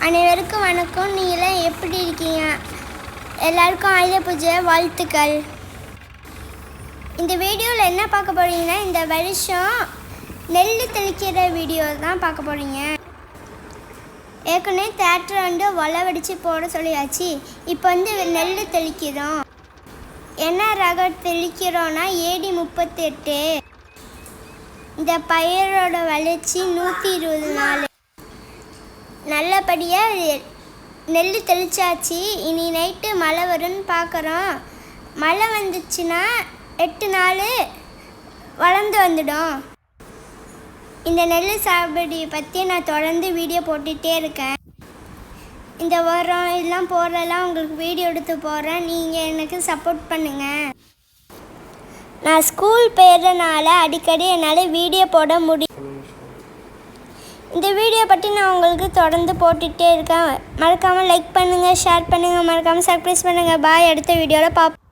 அனைவருக்கும் வணக்கம். நீங்களாம் எப்படி இருக்கீங்க? எல்லாருக்கும் ஆயுத பூஜை வாழ்த்துக்கள். இந்த வீடியோவில் என்ன பார்க்க போகிறீங்கன்னா, இந்த வருஷம் நெல் தெளிக்கிற வீடியோ தான் பார்க்க போகிறீங்க. ஏற்கனவே தேட்டர் வளவடித்து போட சொல்லியாச்சு. இப்போ நெல் தெளிக்கிறோம். என்ன ரகம் தெளிக்கிறோன்னா ஏடி 38. இந்த பயிரோட வளர்ச்சி 120 நாள். நல்லபடியாக நெல் தெளிச்சாச்சு. இனி நைட்டு மழை வரும்னு பார்க்குறோம். மழை வந்துச்சுன்னா 8 நாள் வளர்ந்து வந்துடும். இந்த நெல் சாகுபடி பற்றி நான் தொடர்ந்து வீடியோ போட்டுகிட்டே இருக்கேன். இந்த உரம் எல்லாம் போடுறதெல்லாம் உங்களுக்கு வீடியோ எடுத்து போடுறேன். நீங்கள் எனக்கு சப்போர்ட் பண்ணுங்கள். நான் ஸ்கூல் போயிடுறனால அடிக்கடி என்னால் வீடியோ போட முடியும். இந்த வீடியோ பற்றி நான் உங்களுக்கு தொடர்ந்து போட்டுகிட்டே இருக்கேன். மறக்காமல் லைக் பண்ணுங்கள், ஷேர் பண்ணுங்கள், மறக்காமல் சப்ஸ்கிரைப் பண்ணுங்கள். பாய். அடுத்த வீடியோவில் பார்ப்போம்.